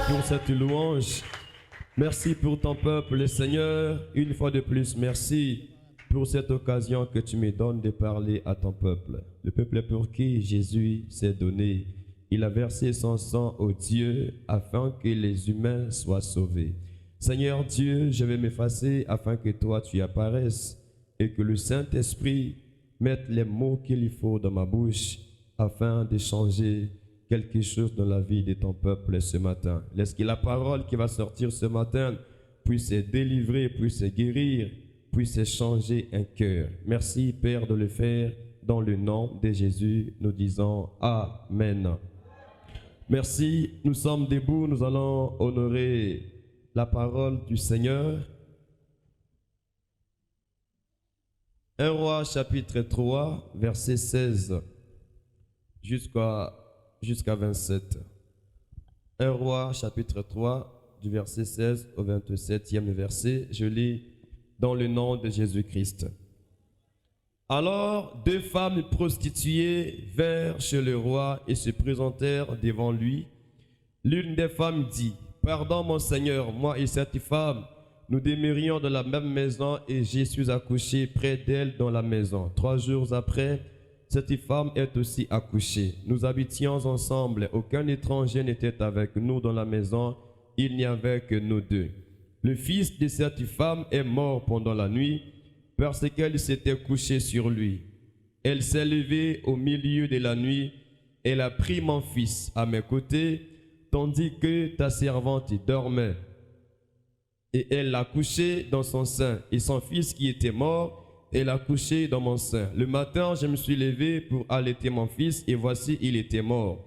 pour cette louange. Merci pour ton peuple, Seigneur. Une fois de plus, merci pour cette occasion que tu me donnes de parler à ton peuple. Le peuple pour qui Jésus s'est donné. Il a versé son sang au Dieu afin que les humains soient sauvés. Seigneur Dieu, je vais m'effacer afin que toi tu apparaisses et que le Saint-Esprit mette les mots qu'il faut dans ma bouche afin de changer quelque chose dans la vie de ton peuple ce matin. Laisse que la parole qui va sortir ce matin puisse délivrer, puisse guérir, puisse changer un cœur. Merci Père de le faire dans le nom de Jésus. Nous disons Amen. Merci, nous sommes debout, nous allons honorer la parole du Seigneur. 1 Roi chapitre 3, verset 16 jusqu'à 27. 1 Roi chapitre 3, du verset 16 au 27e verset. Je lis dans le nom de Jésus-Christ. Alors, deux femmes prostituées vinrent chez le roi et se présentèrent devant lui. L'une des femmes dit: Pardon, mon Seigneur, moi et cette femme, nous demeurions dans la même maison et je suis accouché près d'elle dans la maison. 3 jours après, cette femme est aussi accouchée. Nous habitions ensemble. Aucun étranger n'était avec nous dans la maison. Il n'y avait que nous deux. Le fils de cette femme est mort pendant la nuit parce qu'elle s'était couchée sur lui. Elle s'est levée au milieu de la nuit. Elle a pris mon fils à mes côtés, tandis que ta servante dormait. Et elle l'a couché dans son sein. Et son fils qui était mort, elle l'a couché dans mon sein. Le matin, je me suis levé pour allaiter mon fils, et voici, il était mort.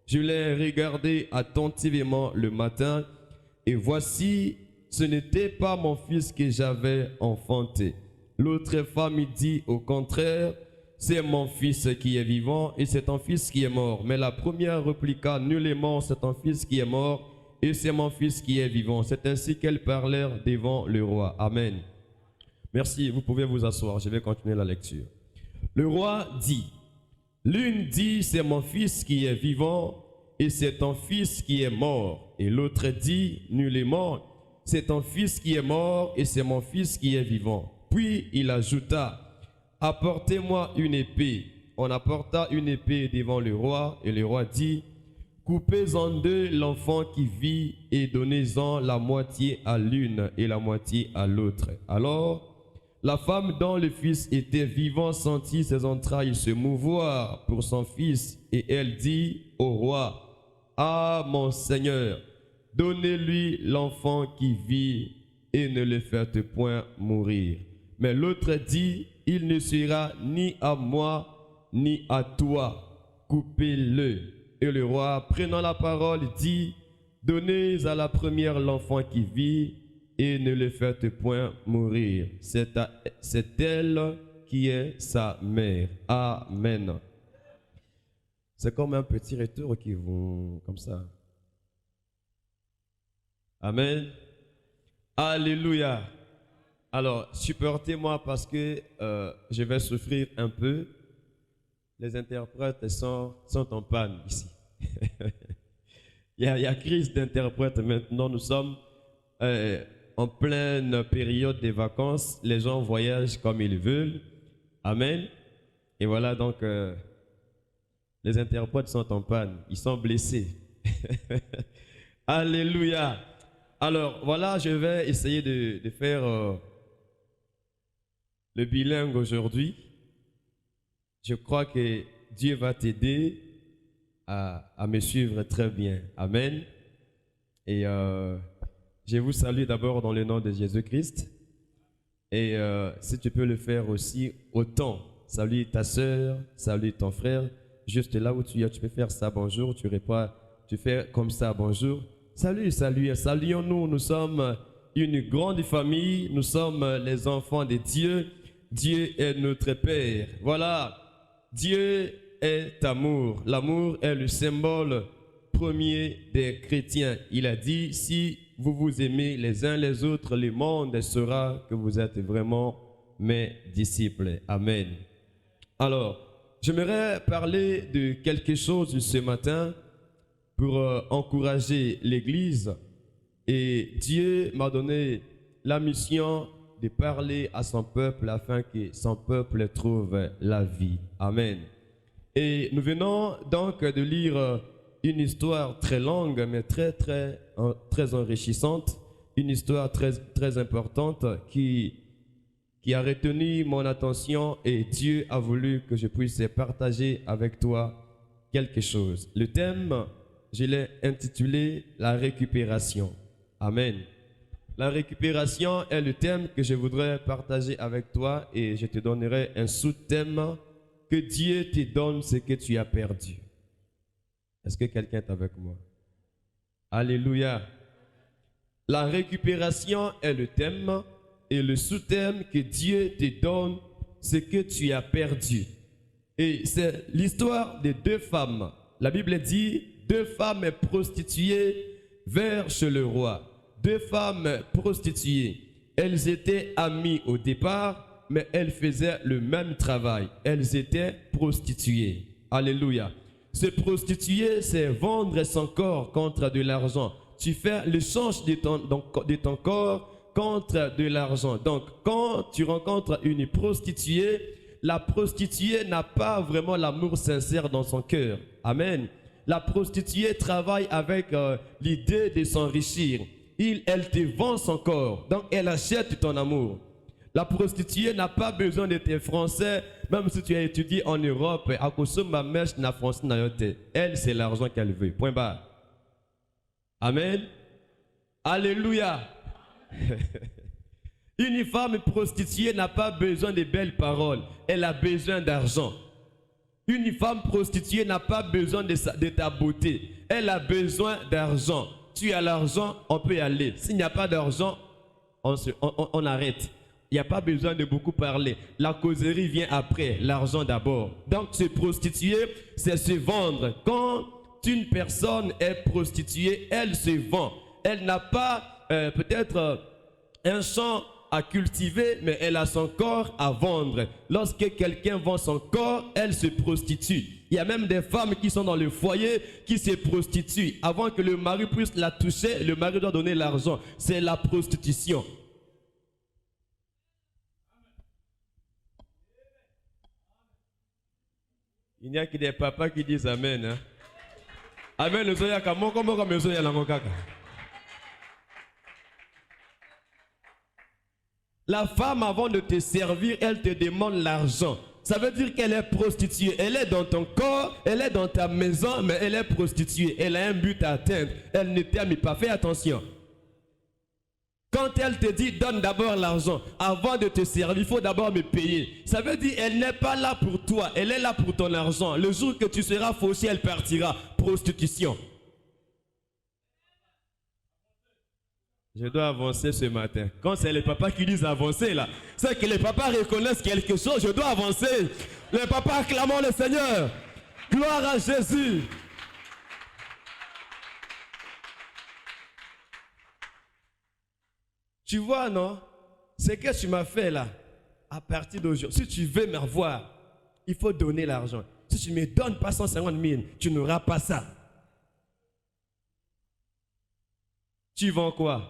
Je l'ai regardé attentivement le matin, et voici, ce n'était pas mon fils que j'avais enfanté. L'autre femme dit au contraire: c'est mon fils qui est vivant et c'est ton fils qui est mort. Mais la première répliqua: nullement, c'est ton fils qui est mort et c'est mon fils qui est vivant. C'est ainsi qu'elles parlèrent devant le roi. Amen. Merci, vous pouvez vous asseoir, je vais continuer la lecture. Le roi dit: l'une dit: c'est mon fils qui est vivant et c'est ton fils qui est mort. Et l'autre dit: nullement, c'est ton fils qui est mort et c'est mon fils qui est vivant. Puis il ajouta: apportez-moi une épée. On apporta une épée devant le roi et le roi dit: coupez en deux l'enfant qui vit et donnez-en la moitié à l'une et la moitié à l'autre. Alors, la femme dont le fils était vivant sentit ses entrailles se mouvoir pour son fils et elle dit au roi: ah mon Seigneur, donnez-lui l'enfant qui vit et ne le faites point mourir. Mais l'autre dit: il ne sera ni à moi ni à toi, coupez-le. Et le roi, prenant la parole, dit: donnez à la première l'enfant qui vit et ne le faites point mourir. C'est elle qui est sa mère. Amen. C'est comme un petit retour qui vont comme ça. Amen. Alléluia. Alors, supportez-moi parce que je vais souffrir un peu. Les interprètes sont en panne ici. il y a crise d'interprètes maintenant. Nous sommes en pleine période des vacances. Les gens voyagent comme ils veulent. Amen. Et voilà donc, les interprètes sont en panne. Ils sont blessés. Alléluia. Alors, voilà, je vais essayer de faire le bilingue aujourd'hui. Je crois que Dieu va t'aider à me suivre très bien. Amen. Et je vous salue d'abord dans le nom de Jésus-Christ. Et si tu peux le faire aussi autant. Salut ta soeur, salut ton frère. Juste là où tu es, tu peux faire ça, bonjour. Tu réponds, tu fais comme ça, bonjour. Salut, salut, saluons-nous. Nous sommes une grande famille. Nous sommes les enfants de Dieu. Dieu est notre Père. Voilà. Dieu est amour. L'amour est le symbole premier des chrétiens. Il a dit: si vous vous aimez les uns les autres, le monde saura que vous êtes vraiment mes disciples. Amen. Alors, j'aimerais parler de quelque chose ce matin pour encourager l'Église. Et Dieu m'a donné la mission de parler à son peuple afin que son peuple trouve la vie. Amen. Et nous venons donc de lire une histoire très longue, mais très enrichissante, une histoire très importante qui a retenu mon attention, et Dieu a voulu que je puisse partager avec toi quelque chose. Le thème, je l'ai intitulé « La récupération ». Amen. La récupération est le thème que je voudrais partager avec toi, et je te donnerai un sous-thème: que Dieu te donne ce que tu as perdu. Est-ce que quelqu'un est avec moi? Alléluia. La récupération est le thème, et le sous-thème: que Dieu te donne ce que tu as perdu. Et c'est l'histoire de deux femmes. La Bible dit: deux femmes prostituées vinrent chez le roi. Deux femmes prostituées. Elles étaient amies au départ, mais elles faisaient le même travail. Elles étaient prostituées. Alléluia. Se prostituer, c'est vendre son corps contre de l'argent. Tu fais l'échange de ton corps contre de l'argent. Donc, quand tu rencontres une prostituée, la prostituée n'a pas vraiment l'amour sincère dans son cœur. Amen. La prostituée travaille avec l'idée de s'enrichir. Elle te vend son corps, donc elle achète ton amour. La prostituée n'a pas besoin de tes français, même si tu as étudié en Europe. Elle, c'est l'argent qu'elle veut. Point barre. Amen. Alléluia. Une femme prostituée n'a pas besoin de belles paroles, elle a besoin d'argent. Une femme prostituée n'a pas besoin de ta beauté, elle a besoin d'argent. Tu as l'argent, on peut y aller. S'il n'y a pas d'argent, on arrête. Il n'y a pas besoin de beaucoup parler. La causerie vient après, l'argent d'abord. Donc se prostituer, c'est se vendre. Quand une personne est prostituée, elle se vend. Elle n'a pas peut-être un champ à cultiver, mais elle a son corps à vendre. Lorsque quelqu'un vend son corps, elle se prostitue. Il y a même des femmes qui sont dans le foyer qui se prostituent. Avant que le mari puisse la toucher, le mari doit donner l'argent. C'est la prostitution. Il n'y a que des papas qui disent Amen. Hein? Amen. La femme, avant de te servir, elle te demande l'argent. Ça veut dire qu'elle est prostituée. Elle est dans ton corps, elle est dans ta maison, mais elle est prostituée. Elle a un but à atteindre. Elle ne t'aime pas. Fais attention. Quand elle te dit donne d'abord l'argent, avant de te servir, il faut d'abord me payer. Ça veut dire qu'elle n'est pas là pour toi, elle est là pour ton argent. Le jour que tu seras fauché, elle partira. Prostitution. Je dois avancer ce matin. Quand c'est les papas qui disent avancer là, c'est que les papas reconnaissent quelque chose. Je dois avancer. Les papas acclamons le Seigneur. Gloire à Jésus. Tu vois, non? C'est ce que tu m'as fait là. À partir d'aujourd'hui, si tu veux me revoir, il faut donner l'argent. Si tu ne me donnes pas 150 000, tu n'auras pas ça. Tu vends quoi?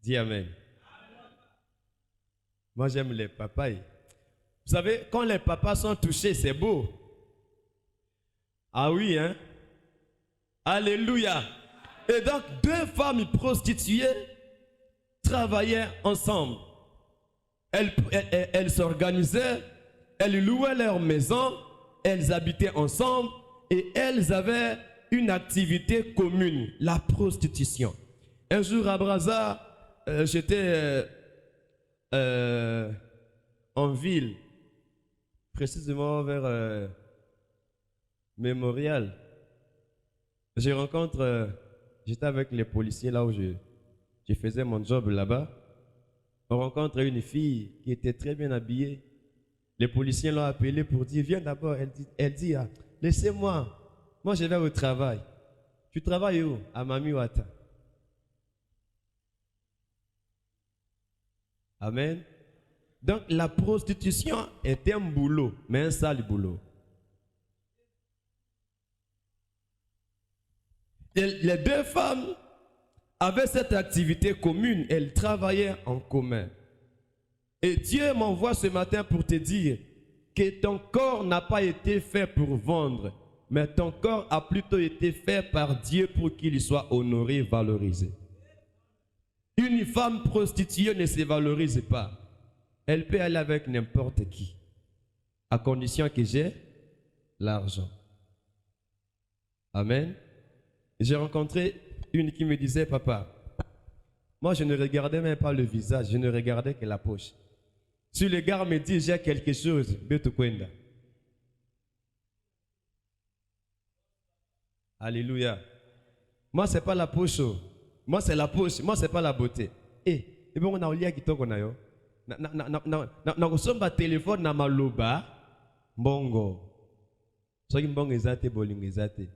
Dis Amen. Moi, j'aime les papas. Vous savez, quand les papas sont touchés, c'est beau. Ah oui, hein? Alléluia. Et donc, deux femmes prostituées travaillaient ensemble. Elles s'organisaient, elles louaient leur maison, elles habitaient ensemble et elles avaient une activité commune, la prostitution. Un jour à Brazza, j'étais en ville, précisément vers Mémorial. Je rencontre, j'étais avec les policiers là où je faisais mon job là-bas. On rencontre une fille qui était très bien habillée. Les policiers l'ont appelée pour dire, viens d'abord. Elle dit ah, laissez-moi, moi je vais au travail. Tu travailles où? À Mamiwata. Amen. Donc la prostitution est un boulot, mais un sale boulot. Les deux femmes avaient cette activité commune, elles travaillaient en commun. Et Dieu m'envoie ce matin pour te dire que ton corps n'a pas été fait pour vendre, mais ton corps a plutôt été fait par Dieu pour qu'il soit honoré, valorisé. Une femme prostituée ne se valorise pas. Elle peut aller avec n'importe qui, à condition que j'ai l'argent. Amen. J'ai rencontré une qui me disait, papa, moi je ne regardais même pas le visage, je ne regardais que la poche. Si le gars me dit j'ai quelque chose, Betukwenda. Alléluia. Moi c'est pas la poche, moi c'est la poche, moi c'est pas la beauté. Et bon on a oublié qui toko na yo. Na kusomba téléphone na maloba mbongo. Soki mbongo ezate bolingo ezate.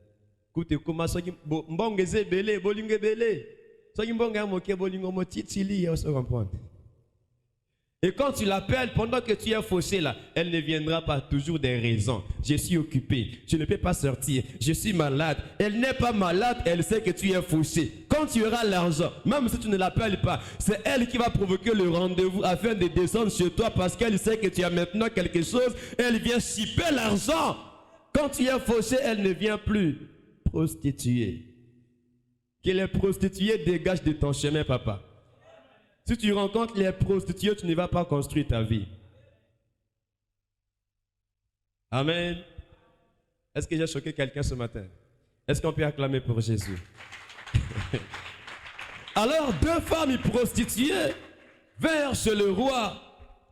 Kute kuma soki mbongo ezebele bolingo ebele. Soki mbongo ya moke bolingo motitili ya se comprendre. Et quand tu l'appelles, pendant que tu es fauché là, elle ne viendra pas, toujours des raisons. Je suis occupé, je ne peux pas sortir, je suis malade. Elle n'est pas malade, elle sait que tu es fauché. Quand tu auras l'argent, même si tu ne l'appelles pas, c'est elle qui va provoquer le rendez-vous afin de descendre chez toi parce qu'elle sait que tu as maintenant quelque chose. Elle vient chipper l'argent. Quand tu es fauché, elle ne vient plus. Prostituée. Que les prostituées dégagent de ton chemin, papa. Si tu rencontres les prostituées, tu ne vas pas construire ta vie. Amen. Est-ce que j'ai choqué quelqu'un ce matin? Est-ce qu'on peut acclamer pour Jésus? Alors, deux femmes prostituées vinrent chez le roi.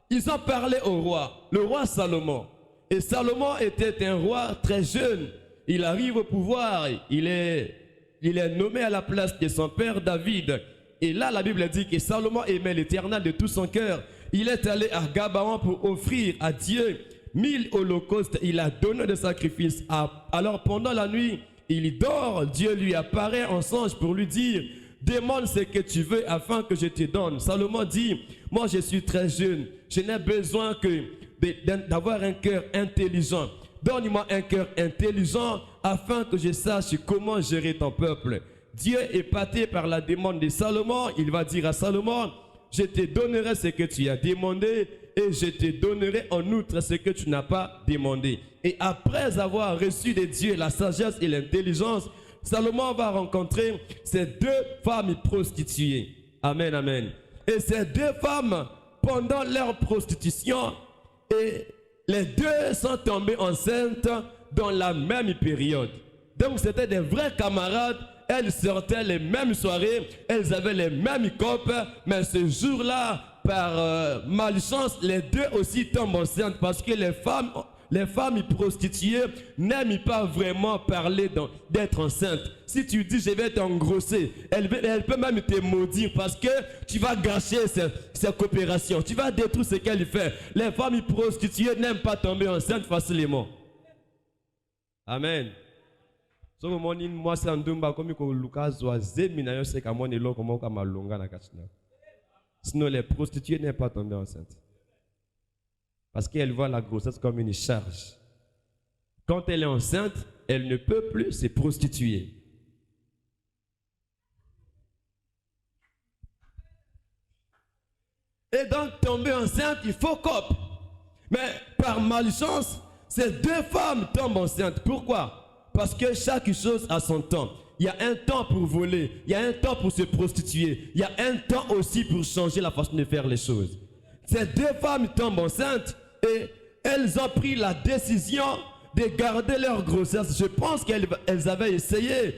Ils ont parlé au roi, le roi Salomon. Et Salomon était un roi très jeune. Il arrive au pouvoir, il est nommé à la place de son père David. Et là, la Bible dit que Salomon aimait l'Éternel de tout son cœur. Il est allé à Gabaon pour offrir à Dieu 1000 holocaustes. Il a donné des sacrifices. Alors pendant la nuit, il dort. Dieu lui apparaît en songe pour lui dire, demande ce que tu veux afin que je te donne. Salomon dit, moi je suis très jeune. Je n'ai besoin que d'avoir un cœur intelligent. Donne-moi un cœur intelligent afin que je sache comment gérer ton peuple. Dieu, épaté par la demande de Salomon, il va dire à Salomon, je te donnerai ce que tu as demandé et je te donnerai en outre ce que tu n'as pas demandé. Et après avoir reçu de Dieu la sagesse et l'intelligence, Salomon va rencontrer ces deux femmes prostituées. Amen, amen. Et ces deux femmes, pendant leur prostitution, et les deux sont tombées enceintes dans la même période. Donc c'était des vrais camarades. Elles sortaient les mêmes soirées, elles avaient les mêmes copes, mais ce jour-là, par malchance, les deux aussi tombent enceintes parce que les femmes prostituées n'aiment pas vraiment parler d'être enceintes. Si tu dis je vais t'engrosser, elle peut même te maudire parce que tu vas gâcher ses coopérations, tu vas détruire ce qu'elle fait. Les femmes prostituées n'aiment pas tomber enceintes facilement. Amen. So moni moi c'est ndumba comme ko Lucas wa zemi na yo se ka moni lo comme ka malonga na katina. Sinon les prostituées n'est pas tombées enceintes. Parce qu'elles voient la grossesse comme une charge. Quand elle est enceinte, elle ne peut plus se prostituer. Et donc tomber enceinte, il faut cop. Mais par malchance, ces deux femmes tombent enceintes. Pourquoi? Parce que chaque chose a son temps. Il y a un temps pour voler, il y a un temps pour se prostituer, il y a un temps aussi pour changer la façon de faire les choses. Ces deux femmes tombent enceintes et elles ont pris la décision de garder leur grossesse. Je pense qu'elles avaient essayé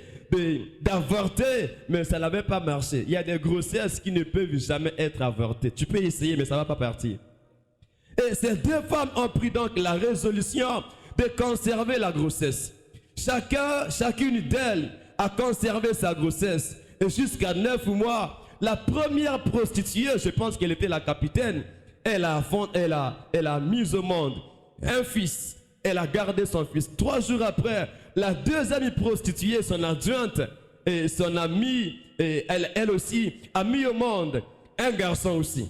d'avorter, mais ça n'avait pas marché. Il y a des grossesses qui ne peuvent jamais être avortées. Tu peux essayer, mais ça ne va pas partir. Et ces deux femmes ont pris donc la résolution de conserver la grossesse. Chacune d'elles a conservé sa grossesse. Et jusqu'à 9 mois, la première prostituée, je pense qu'elle était la capitaine, elle a mis au monde un fils. Elle a gardé son fils. 3 jours après, la deuxième prostituée, son adjointe et son amie, et elle aussi a mis au monde un garçon aussi.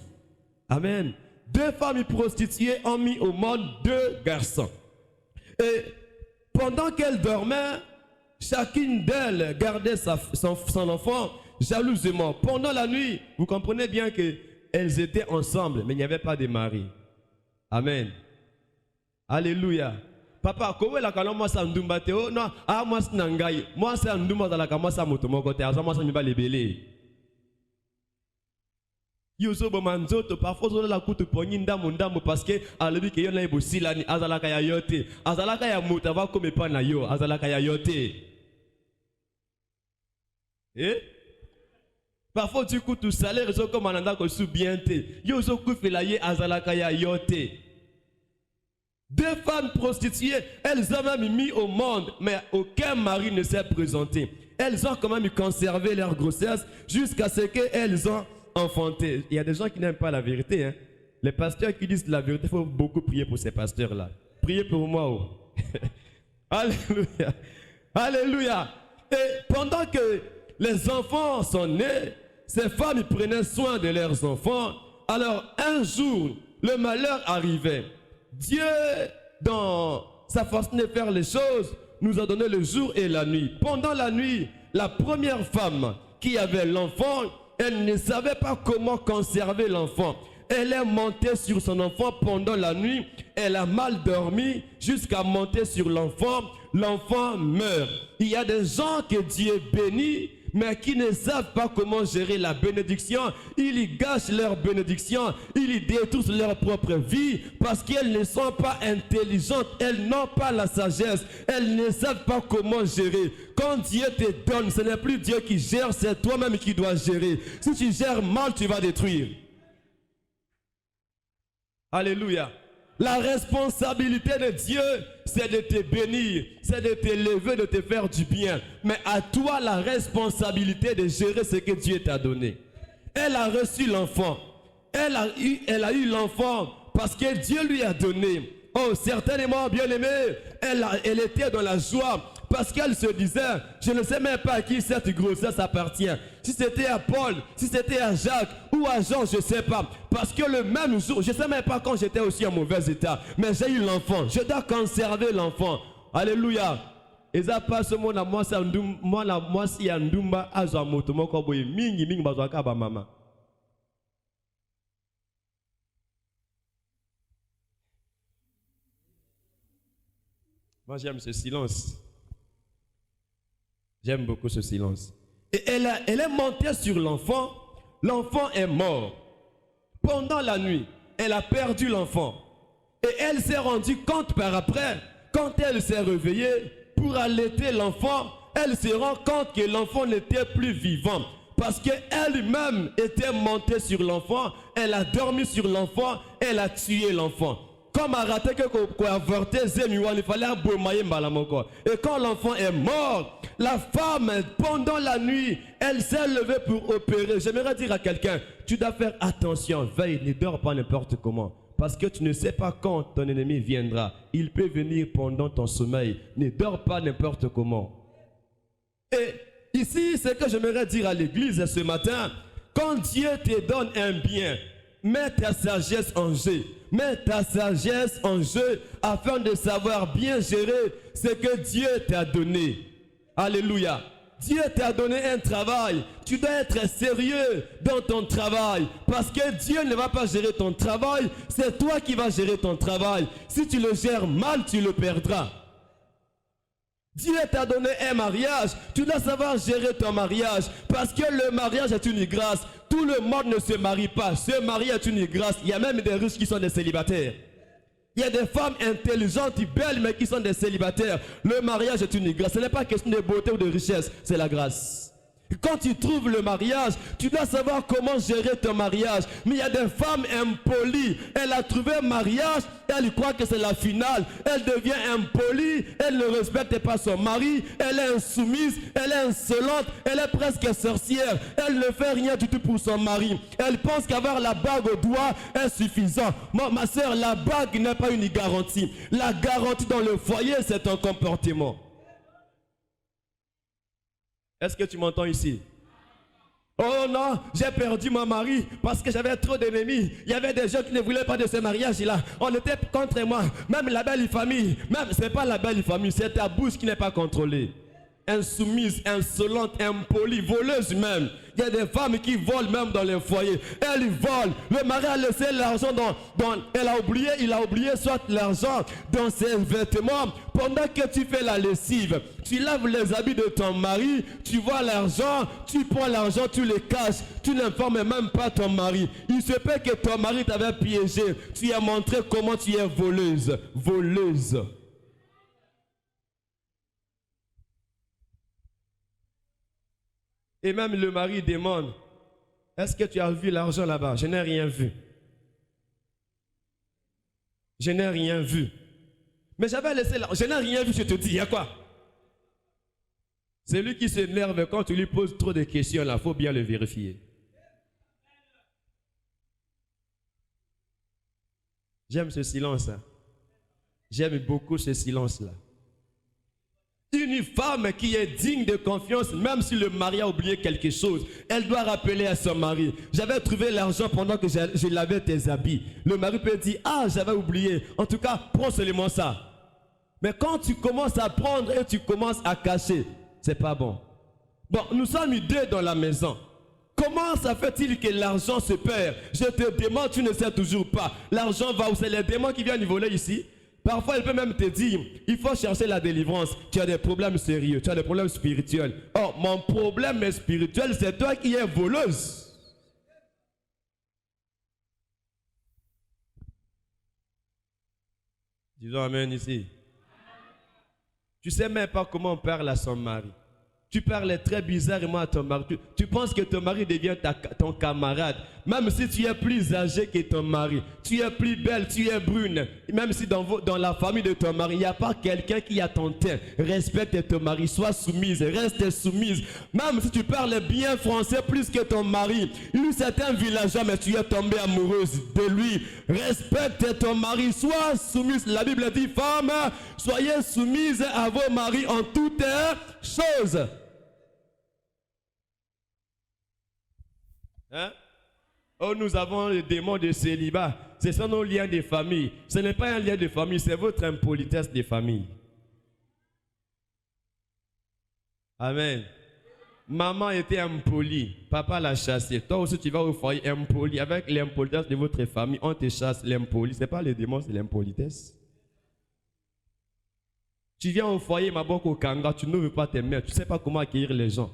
Amen. 2 femmes prostituées ont mis au monde 2 garçons. Et pendant qu'elle dormait, Chacune d'elles gardait son enfant jalousement. Pendant la nuit, vous comprenez bien qu'elles étaient ensemble, mais il n'y avait pas de mari. Amen. Alléluia. Papa, comment la calme moi ça ndumba teo non ah moi c'est nangai moi c'est ndumba dans la kama ça motomo côté à moi ça me va les belé. Yoso bomanzoto parfois on la coute poni ndamundambo parce que alobi que yona ibosila ni azalaka ya yote azalaka ya moto va comme pas na yo azalaka ya yote. Eh? Parfois tu coûtes tout salaire ils sont comme ananda ko sou bien te. Yoso kufela ye azalaka ya yote. Deux femmes prostituées, elles ont même mis au monde, mais aucun mari ne s'est présenté. Elles ont quand même conservé leur grossesse jusqu'à ce qu'elles ont enfanté. Il y a des gens qui n'aiment pas la vérité. Hein. Les pasteurs qui disent la vérité, il faut beaucoup prier pour ces pasteurs-là. Priez pour moi. Oh. Alléluia. Alléluia. Et pendant que les enfants sont nés, ces femmes prenaient soin de leurs enfants. Alors un jour, le malheur arrivait. Dieu, dans sa façon de faire les choses, nous a donné le jour et la nuit. Pendant la nuit, la première femme qui avait l'enfant, elle ne savait pas comment conserver l'enfant. Elle est montée sur son enfant pendant la nuit. Elle a mal dormi jusqu'à monter sur l'enfant. L'enfant meurt. Il y a des gens que Dieu bénit, mais qui ne savent pas comment gérer la bénédiction. Ils y gâchent leur bénédiction, ils y détruisent leur propre vie parce qu'elles ne sont pas intelligentes, elles n'ont pas la sagesse, elles ne savent pas comment gérer. Quand Dieu te donne, ce n'est plus Dieu qui gère, c'est toi-même qui dois gérer. Si tu gères mal, tu vas détruire. Alléluia. La responsabilité de Dieu, c'est de te bénir, c'est de t'élever, de te faire du bien. Mais à toi la responsabilité de gérer ce que Dieu t'a donné. Elle a reçu l'enfant. Elle a eu l'enfant parce que Dieu lui a donné. Oh, certainement, bien aimé, elle était dans la joie parce qu'elle se disait, je ne sais même pas à qui cette grossesse appartient. Si c'était à Paul, si c'était à Jacques ou à Jean, je ne sais pas. Parce que le même jour, je ne sais même pas quand j'étais aussi en mauvais état, mais j'ai eu l'enfant. Je dois conserver l'enfant. Alléluia. Et ça passe moi la moi si andumba azamoto moko boye mingi bazwaka ba mama. Moi j'aime ce silence. J'aime beaucoup ce silence. Et elle est montée sur l'enfant. L'enfant est mort. Pendant la nuit, elle a perdu l'enfant. Et elle s'est rendue compte par après, quand elle s'est réveillée pour allaiter l'enfant, elle se rend compte que l'enfant n'était plus vivant. Parce qu'elle-même était montée sur l'enfant, elle a dormi sur l'enfant, elle a tué l'enfant. Comme a raté que avorté, il fallait abomayer Malamoko. Et quand l'enfant est mort, la femme, pendant la nuit, elle s'est levée pour opérer. J'aimerais dire à quelqu'un, tu dois faire attention, veille, ne dors pas n'importe comment. Parce que tu ne sais pas quand ton ennemi viendra. Il peut venir pendant ton sommeil. Ne dors pas n'importe comment. Et ici, ce que j'aimerais dire à l'église ce matin, quand Dieu te donne un bien, mets ta sagesse en jeu. Mets ta sagesse en jeu afin de savoir bien gérer ce que Dieu t'a donné. Alléluia. Dieu t'a donné un travail. Tu dois être sérieux dans ton travail. Parce que Dieu ne va pas gérer ton travail. C'est toi qui vas gérer ton travail. Si tu le gères mal, tu le perdras. Dieu t'a donné un mariage. Tu dois savoir gérer ton mariage. Parce que le mariage est une grâce. Tout le monde ne se marie pas. Se marier est une grâce. Il y a même des riches qui sont des célibataires. Il y a des femmes intelligentes, belles, mais qui sont des célibataires. Le mariage est une grâce. Ce n'est pas question de beauté ou de richesse. C'est la grâce. Quand tu trouves le mariage, tu dois savoir comment gérer ton mariage. Mais il y a des femmes impolies. Elle a trouvé un mariage, elle croit que c'est la finale. Elle devient impolie, elle ne respecte pas son mari, elle est insoumise, elle est insolente, elle est presque sorcière. Elle ne fait rien du tout pour son mari. Elle pense qu'avoir la bague au doigt est suffisant. Ma soeur, la bague n'est pas une garantie. La garantie dans le foyer, c'est un comportement. Est-ce que tu m'entends ici? Oh non, j'ai perdu mon mari parce que j'avais trop d'ennemis. Il y avait des gens qui ne voulaient pas de ce mariage-là. On était contre moi. Même la belle famille. Même, ce n'est pas la belle famille, c'est ta bouche qui n'est pas contrôlée. insoumises, insolentes, impolies, voleuses même. Il y a des femmes qui volent même dans les foyers. Elles volent. Le mari a laissé l'argent il a oublié soit l'argent dans ses vêtements. Pendant que tu fais la lessive, tu laves les habits de ton mari, tu vois l'argent, tu prends l'argent, tu le caches, tu n'informes même pas ton mari. Il se peut que ton mari t'avait piégé. Tu as montré comment tu es voleuse. Voleuse. Et même le mari demande, est-ce que tu as vu l'argent là-bas? Je n'ai rien vu. Je n'ai rien vu. Mais j'avais laissé l'argent. Je n'ai rien vu, je te dis, il y a quoi? C'est lui qui s'énerve quand tu lui poses trop de questions là, il faut bien le vérifier. J'aime ce silence-là. J'aime beaucoup ce silence-là. Une femme qui est digne de confiance, même si le mari a oublié quelque chose, elle doit rappeler à son mari. J'avais trouvé l'argent pendant que je lavais tes habits. Le mari peut dire, ah, j'avais oublié. En tout cas, prends seulement ça. Mais quand tu commences à prendre et tu commences à cacher, c'est pas bon. Bon, nous sommes deux dans la maison. Comment ça fait-il que l'argent se perd? Je te demande, tu ne sais toujours pas. L'argent va où? C'est les démons qui viennent voler ici. Parfois, il peut même te dire, il faut chercher la délivrance. Tu as des problèmes sérieux, tu as des problèmes spirituels. Oh, mon problème est spirituel, c'est toi qui es voleuse. Disons amen ici. Tu sais même pas comment on parle à son mari. Tu parles très bizarrement à ton mari. Tu penses que ton mari devient ton camarade. Même si tu es plus âgé que ton mari. Tu es plus belle, tu es brune. Même si dans la famille de ton mari, il n'y a pas quelqu'un qui a ton teint. Respecte ton mari, sois soumise, reste soumise. Même si tu parles bien français plus que ton mari. Lui, c'est un villageois, mais tu es tombée amoureuse de lui. Respecte ton mari, sois soumise. La Bible dit, femmes, soyez soumises à vos maris en toutes choses. Hein? Oh, nous avons le démon de célibat. Ce sont nos liens de famille. Ce n'est pas un lien de famille, c'est votre impolitesse de famille. Amen. Maman était impolie, papa l'a chassé. Toi aussi, tu vas au foyer impoli. Avec l'impolitesse de votre famille, on te chasse l'impoli. Ce n'est pas le démon, c'est l'impolitesse. Tu viens au foyer, ma bonne au Kanga, tu n'ouvres pas tes mains, tu ne sais pas comment accueillir les gens.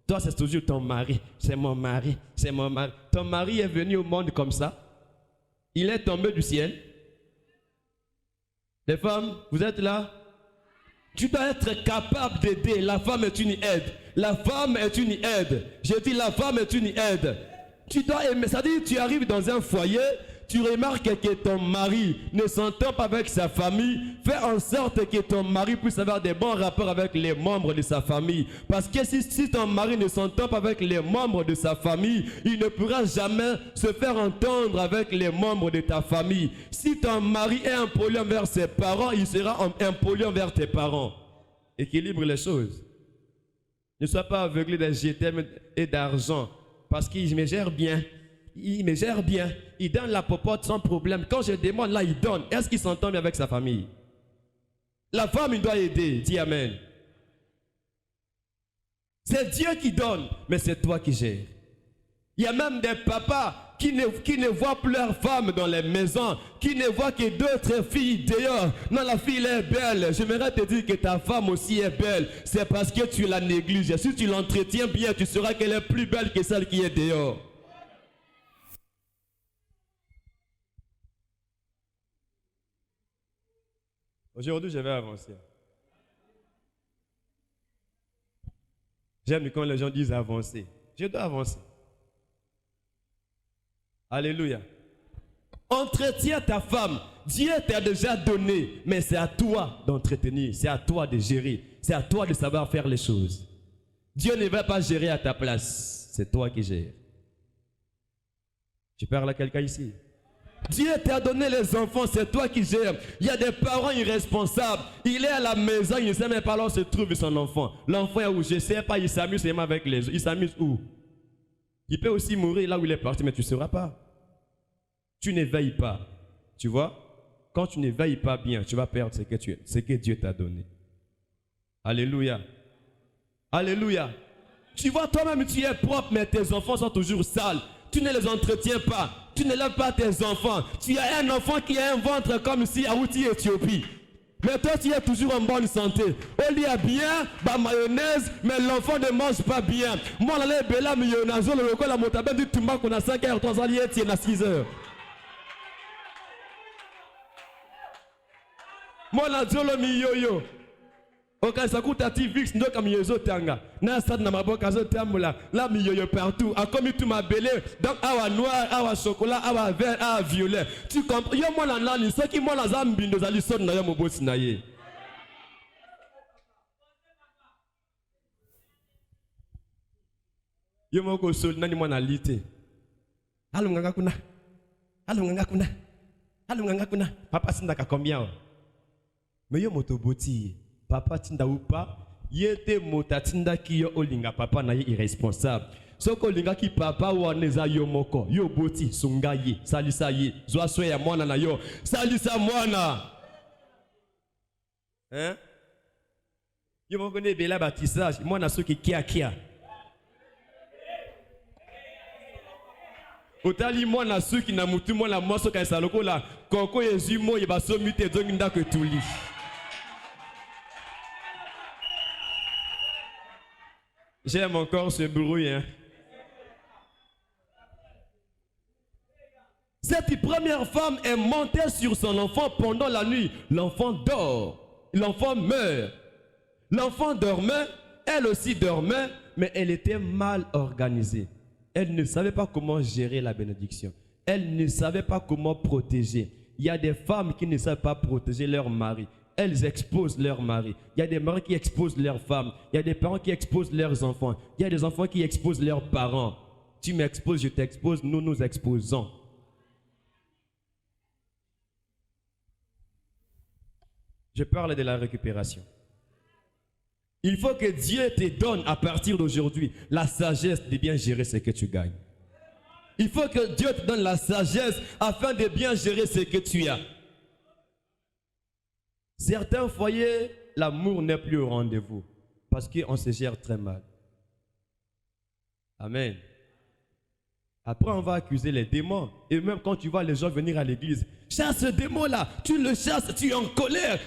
Toi, c'est toujours ton mari. C'est mon mari. C'est mon mari. Ton mari est venu au monde comme ça. Il est tombé du ciel. Les femmes, vous êtes là? Tu dois être capable d'aider. La femme est une aide. La femme est une aide. Je dis la femme est une aide. Tu dois aimer. Ça dit, tu arrives dans un foyer, tu remarques que ton mari ne s'entend pas avec sa famille, fais en sorte que ton mari puisse avoir des bons rapports avec les membres de sa famille. Parce que si ton mari ne s'entend pas avec les membres de sa famille, il ne pourra jamais se faire entendre avec les membres de ta famille. Si ton mari est impoli envers ses parents, il sera impoli envers tes parents. Équilibre les choses. Ne sois pas aveuglé de jeter et d'argent, parce qu'il me gère bien. Il me gère bien, il donne la popote sans problème. Quand je demande, là, il donne. Est-ce qu'il s'entend bien avec sa famille? La femme, il doit aider. Dis amen. C'est Dieu qui donne, mais c'est toi qui gères. Il y a même des papas qui ne voient plus leur femme dans les maisons, qui ne voient que d'autres filles dehors. Non, la fille elle est belle. J'aimerais te dire que ta femme aussi est belle. C'est parce que tu la négliges. Si tu l'entretiens bien, tu sauras qu'elle est plus belle que celle qui est dehors. Aujourd'hui, je vais avancer. J'aime quand les gens disent avancer. Je dois avancer. Alléluia. Entretiens ta femme. Dieu t'a déjà donné, mais c'est à toi d'entretenir. C'est à toi de gérer. C'est à toi de savoir faire les choses. Dieu ne va pas gérer à ta place. C'est toi qui gères. Tu parles à quelqu'un ici? Dieu t'a donné les enfants, c'est toi qui gères. Il y a des parents irresponsables. Il est à la maison, il ne sait même pas là où se trouve son enfant. L'enfant est où? Je ne sais pas, il s'amuse seulement avec les autres. Il s'amuse où? Il peut aussi mourir là où il est parti, mais tu ne sauras pas. Tu ne veilles pas. Tu vois? Quand tu ne veilles pas bien, tu vas perdre ce que Dieu t'a donné. Alléluia. Alléluia. Tu vois, toi-même, tu es propre, mais tes enfants sont toujours sales. Tu ne les entretiens pas. Tu ne lèves pas tes enfants. Tu as un enfant qui a un ventre comme si à Outi, Éthiopie. Mais toi, tu es toujours en bonne santé. On lit bien, bah mayonnaise, mais l'enfant ne mange pas bien. Moi, on allait bella mayonnaise, le record la montagne du Toumba qu'on a 5 heures, 3 alliés, tu es à 6 heures. Moi, on a dit le miyoyo. Ok, ça coûte à Tivix, nous comme yozo tanga. Na stade na maboka zo tamula, la miyoyo partout. A comme tout ma belé, donc awa noir, awa chocolat, awa vert, awa violet. Tu comprends? Yo moi la nani, ceux qui moi la zambi nous ali son na yo mo boss na ye. Yo mo ko sol nani moi na lité. Allo nganga kuna. Allo nganga kuna. Allo nganga kuna. Papa sindaka combien? Mais yo moto boti. Papa tinda ou pas, yete mota tinda ki yo olinga papa na ye irresponsable. Soko olinga ki papa waneza yo moko, yo boti sunga ye, salisa ye, zwa swe ya mwana na yo, salisa mwana. Hein? Yo moko ne bela baptissage, mwana soki kia. Otali mwana soki na mutu mwana moso ka saloko la, koko yezu mo ye baso mute zonginda ke tuli. J'aime encore ce bruit. Hein. Cette première femme est montée sur son enfant pendant la nuit. L'enfant dort. L'enfant meurt. L'enfant dormait. Elle aussi dormait. Mais elle était mal organisée. Elle ne savait pas comment gérer la bénédiction. Elle ne savait pas comment protéger. Il y a des femmes qui ne savent pas protéger leur mari. Elles exposent leur mari. Il y a des maris qui exposent leurs femmes. Il y a des parents qui exposent leurs enfants. Il y a des enfants qui exposent leurs parents. Tu m'exposes, je t'expose, nous nous exposons. Je parle de la récupération. Il faut que Dieu te donne à partir d'aujourd'hui la sagesse de bien gérer ce que tu gagnes. Il faut que Dieu te donne la sagesse afin de bien gérer ce que tu as. Certains foyers, l'amour n'est plus au rendez-vous parce qu'on se gère très mal. Amen. Après, on va accuser les démons. Et même quand tu vois les gens venir à l'église, chasse ce démon-là, tu le chasses, tu es en colère.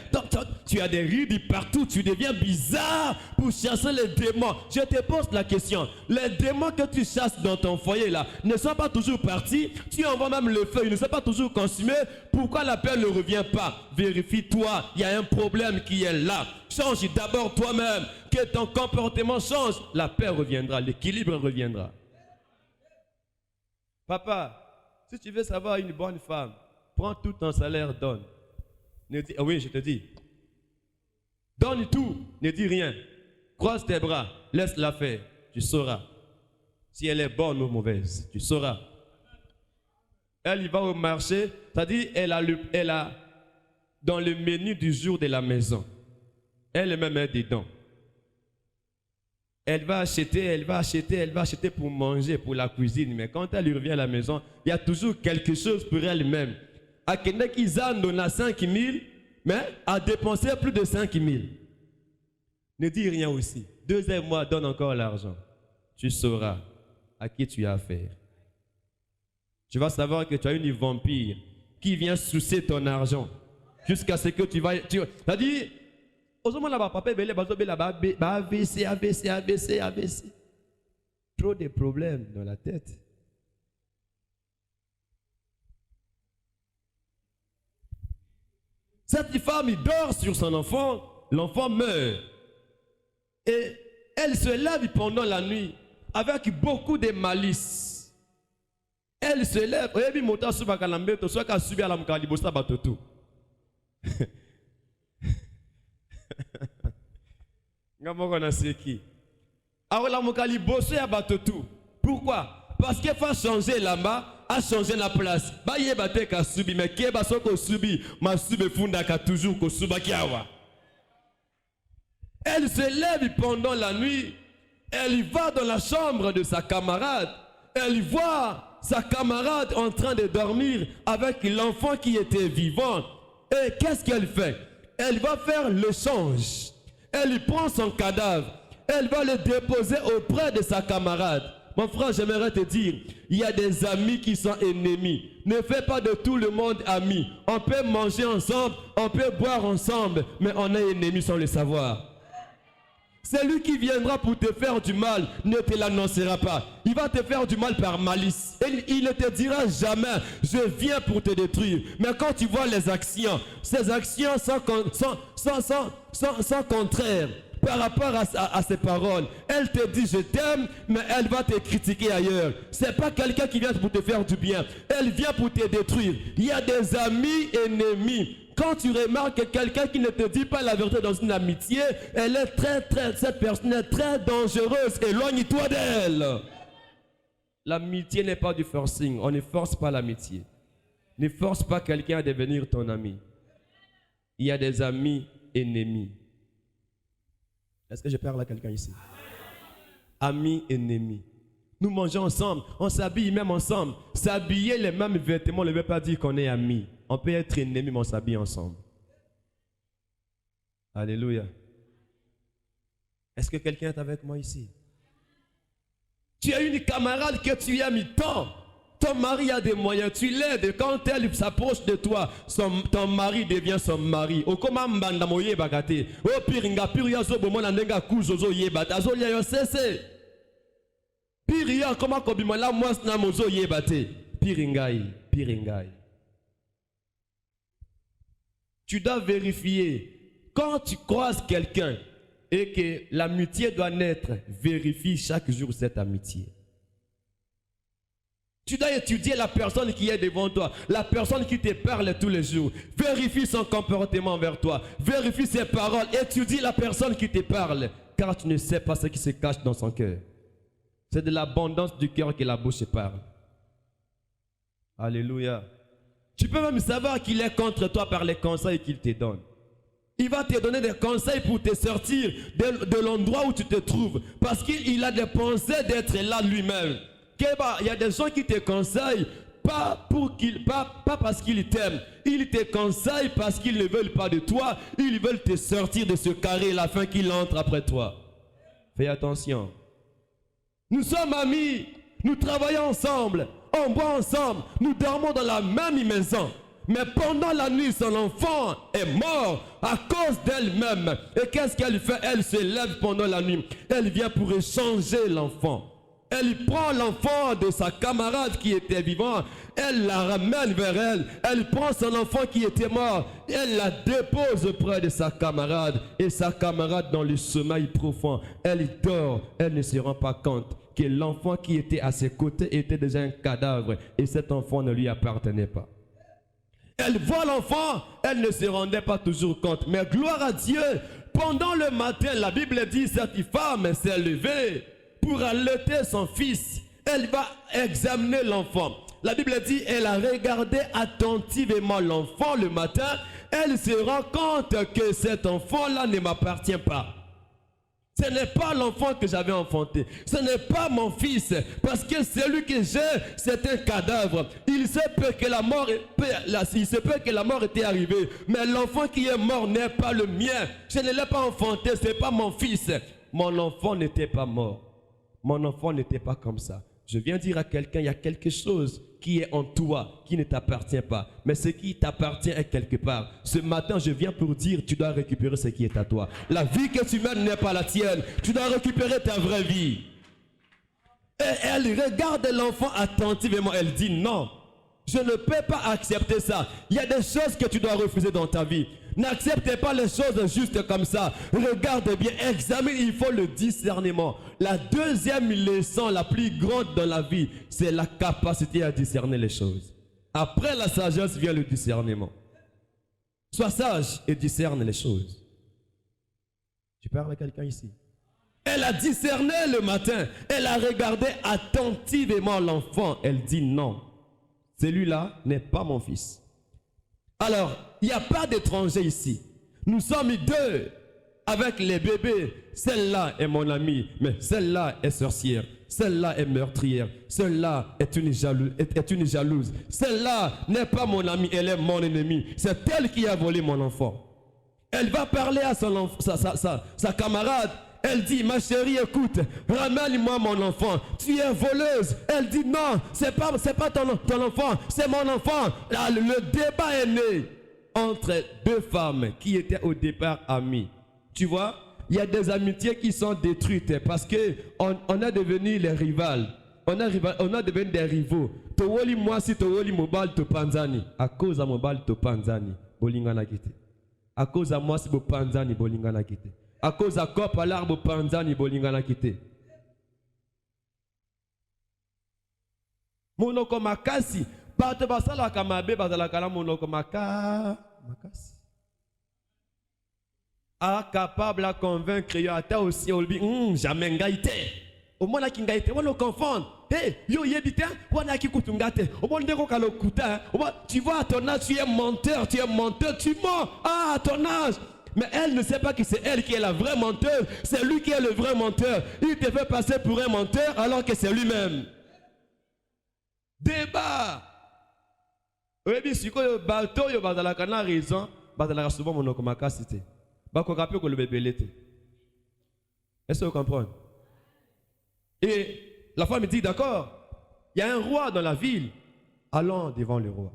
Tu as des rides partout, tu deviens bizarre pour chasser les démons. Je te pose la question, les démons que tu chasses dans ton foyer-là ne sont pas toujours partis. Tu envoies même le feu, ils ne sont pas toujours consumés. Pourquoi la paix ne revient pas? Vérifie-toi, il y a un problème qui est là. Change d'abord toi-même, que ton comportement change. La paix reviendra, l'équilibre reviendra. Papa, si tu veux savoir une bonne femme, prends tout ton salaire, donne. Ne dis, oui, je te dis. Donne tout, ne dis rien. Croise tes bras, laisse-la faire, tu sauras. Si elle est bonne ou mauvaise, tu sauras. Elle y va au marché, c'est-à-dire elle a dans le menu du jour de la maison. Elle-même est dedans. Elle va acheter pour manger, pour la cuisine. Mais quand elle revient à la maison, il y a toujours quelque chose pour elle-même. À quelqu'un qui donne 5 000, mais a dépensé plus de 5 000. Ne dis rien aussi. Deuxième mois, donne encore l'argent. Tu sauras à qui tu as affaire. Tu vas savoir que tu as une vampire qui vient sucer ton argent jusqu'à ce que tu vas... C'est-à-dire... AVC. Trop de problèmes dans la tête. Cette femme, il dort sur son enfant, l'enfant meurt. Et elle se lève pendant la nuit avec beaucoup de malice. Elle se lève. Pourquoi? Parce qu'il faut changer là-bas, a changé la place. Elle se lève pendant la nuit. Elle va dans la chambre de sa camarade. Elle voit sa camarade en train de dormir avec l'enfant qui était vivant. Et qu'est-ce qu'elle fait? Elle va faire l'échange. Elle prend son cadavre. elle va le déposer auprès de sa camarade. Mon frère, j'aimerais te dire, il y a des amis qui sont ennemis. Ne fais pas de tout le monde ami. On peut manger ensemble, on peut boire ensemble, mais on est ennemis sans le savoir. Celui qui viendra pour te faire du mal ne te l'annoncera pas. Il va te faire du mal par malice. Et il ne te dira jamais, je viens pour te détruire. Mais quand tu vois les actions, ces actions sont contraires par rapport à ses paroles. Elle te dit je t'aime, mais elle va te critiquer ailleurs. Ce n'est pas quelqu'un qui vient pour te faire du bien. Elle vient pour te détruire. Il y a des amis ennemis. Quand tu remarques quelqu'un qui ne te dit pas la vérité dans une amitié, cette personne est très dangereuse. Éloigne-toi d'elle. L'amitié n'est pas du forcing. On ne force pas l'amitié. Ne force pas quelqu'un à devenir ton ami. Il y a des amis ennemis. Est-ce que je parle à quelqu'un ici? Amis ennemis. Nous mangeons ensemble, on s'habille même ensemble. S'habiller les mêmes vêtements ne veut pas dire qu'on est amis. On peut être ennemis, mais on s'habille ensemble. Alléluia. Est-ce que quelqu'un est avec moi ici? Tu as une camarade que tu as mis tant. Ton mari a des moyens, tu l'aides. Quand elle s'approche de toi, ton mari devient son mari. O koma mbanda moye bagate. O piringa piria zo bomona nenga kuzozo yebata. Zo lia yo sese. Piria koma kobimala mwas na mozo yebate. Piringai. Tu dois vérifier. Quand tu croises quelqu'un et que l'amitié doit naître, vérifie chaque jour cette amitié. Tu dois étudier la personne qui est devant toi, la personne qui te parle tous les jours. Vérifie son comportement envers toi, vérifie ses paroles, étudie la personne qui te parle, car tu ne sais pas ce qui se cache dans son cœur. C'est de l'abondance du cœur que la bouche parle. Alléluia. Tu peux même savoir qu'il est contre toi par les conseils qu'il te donne. Il va te donner des conseils pour te sortir de l'endroit où tu te trouves, parce qu'il a des pensées d'être là lui-même. Il y a des gens qui te conseillent pas parce qu'ils t'aiment. Ils te conseillent parce qu'ils ne veulent pas de toi. Ils veulent te sortir de ce carré afin qu'ils entrent après toi. Fais attention. Nous sommes amis. Nous travaillons ensemble. On boit ensemble. Nous dormons dans la même maison. Mais pendant la nuit, son enfant est mort à cause d'elle-même. Et qu'est-ce qu'elle fait? Elle se lève pendant la nuit. Elle vient pour échanger l'enfant. Elle prend l'enfant de sa camarade qui était vivant, elle la ramène vers elle, elle prend son enfant qui était mort, elle la dépose auprès de sa camarade, et sa camarade dans le sommeil profond, elle dort, elle ne se rend pas compte que l'enfant qui était à ses côtés était déjà un cadavre, et cet enfant ne lui appartenait pas. Elle voit l'enfant, elle ne se rendait pas toujours compte, mais gloire à Dieu, pendant le matin, la Bible dit, cette femme s'est levée pour allaiter son fils. Elle va examiner l'enfant. La Bible dit, elle a regardé attentivement l'enfant le matin. Elle se rend compte que cet enfant-là ne m'appartient pas. Ce n'est pas l'enfant que j'avais enfanté. Ce n'est pas mon fils. Parce que celui que j'ai, c'est un cadavre. Il se peut que la mort était arrivée. Mais l'enfant qui est mort n'est pas le mien. Je ne l'ai pas enfanté. Ce n'est pas mon fils. Mon enfant n'était pas mort. Mon enfant n'était pas comme ça. Je viens dire à quelqu'un, il y a quelque chose qui est en toi, qui ne t'appartient pas. Mais ce qui t'appartient est quelque part. Ce matin, je viens pour dire, tu dois récupérer ce qui est à toi. La vie que tu mènes n'est pas la tienne. Tu dois récupérer ta vraie vie. Et elle regarde l'enfant attentivement. Elle dit non, je ne peux pas accepter ça. Il y a des choses que tu dois refuser dans ta vie. N'acceptez pas les choses juste comme ça. Regarde bien, examine, il faut le discernement. La deuxième leçon la plus grande dans la vie, c'est la capacité à discerner les choses. Après la sagesse vient le discernement. Sois sage et discerne les choses. Tu parles à quelqu'un ici? Elle a discerné le matin. Elle a regardé attentivement l'enfant. Elle dit non, celui-là n'est pas mon fils. Alors, il n'y a pas d'étranger ici. Nous sommes deux avec les bébés. Celle-là est mon amie, mais celle-là est sorcière. Celle-là est meurtrière. Celle-là est une jalouse. Celle-là n'est pas mon amie, elle est mon ennemie. C'est elle qui a volé mon enfant. Elle va parler à sa camarade. Elle dit, ma chérie, écoute, ramène-moi mon enfant. Tu es voleuse. Elle dit, non, c'est pas ton enfant, c'est mon enfant. Là, le débat est né entre deux femmes qui étaient au départ amies. Tu vois, il y a des amitiés qui sont détruites parce qu'on est devenu les rivales. On a devenu des rivaux. Towoli moi si towoli mobile to panzani. À cause de mobile to panzani, bolingana kite. À cause de moi si bo panzani bolingana kite. À cause de cop à l'arbre panzani bolingana kite. Monoko makasi. Bate basala kamabe basala kala monoko makasi. A capable à convaincre yo ata aussi olbi jamais ngaite. Au moins qui ngaite on le confond. Hey, yo yebita, on a qui kutungate. Au moins ndeko kalokuta. Tu vois à ton âge tu es menteur, tu mens. Ah à ton âge. Mais elle ne sait pas que c'est elle qui est la vraie menteuse, c'est lui qui est le vrai menteur. Il te fait passer pour un menteur alors que c'est lui-même. Débat. Oui, bien sûr, que bateau yo bazala kana raison, bazala souvent monoko makasite. Bakokapi ko le bébélete. Est-ce que vous comprenez? Et la femme dit d'accord, il y a un roi dans la ville, allons devant le roi.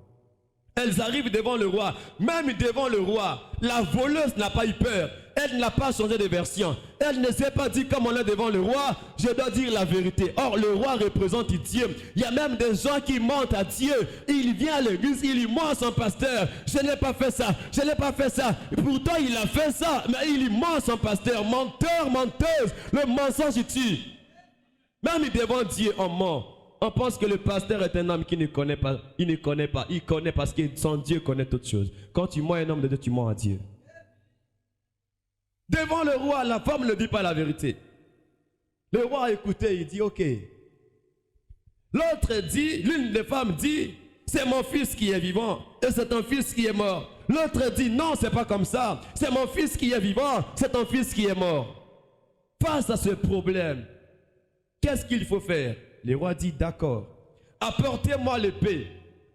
Elles arrivent devant le roi, même devant le roi, la voleuse n'a pas eu peur, elle n'a pas changé de version, elle ne s'est pas dit comme on est devant le roi, je dois dire la vérité. Or le roi représente Dieu, il y a même des gens qui mentent à Dieu, il vient à l'église, il lui ment à son pasteur, je n'ai pas fait ça, et pourtant il a fait ça, mais il lui ment à son pasteur, menteur, menteuse, le mensonge tue. Même devant Dieu on ment. On pense que le pasteur est un homme qui ne connaît pas. Il connaît parce que son Dieu connaît toutes choses. Quand tu mens un homme de Dieu, tu mens à Dieu. Devant le roi, la femme ne dit pas la vérité. Le roi a écouté, il dit ok. L'autre dit, l'une des femmes dit, c'est mon fils qui est vivant et c'est ton fils qui est mort. L'autre dit, non, c'est pas comme ça. C'est mon fils qui est vivant, c'est ton fils qui est mort. Face à ce problème, qu'est-ce qu'il faut faire? Le roi dit d'accord. Apportez-moi l'épée.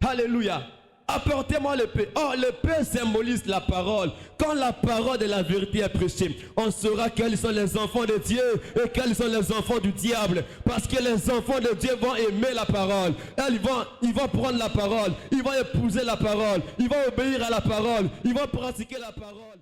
Alléluia. Apportez-moi l'épée. Oh, l'épée symbolise la parole. Quand la parole de la vérité est prêchée, on saura quels sont les enfants de Dieu et quels sont les enfants du diable. Parce que les enfants de Dieu vont aimer la parole. Ils vont prendre la parole. Ils vont épouser la parole. Ils vont obéir à la parole. Ils vont pratiquer la parole.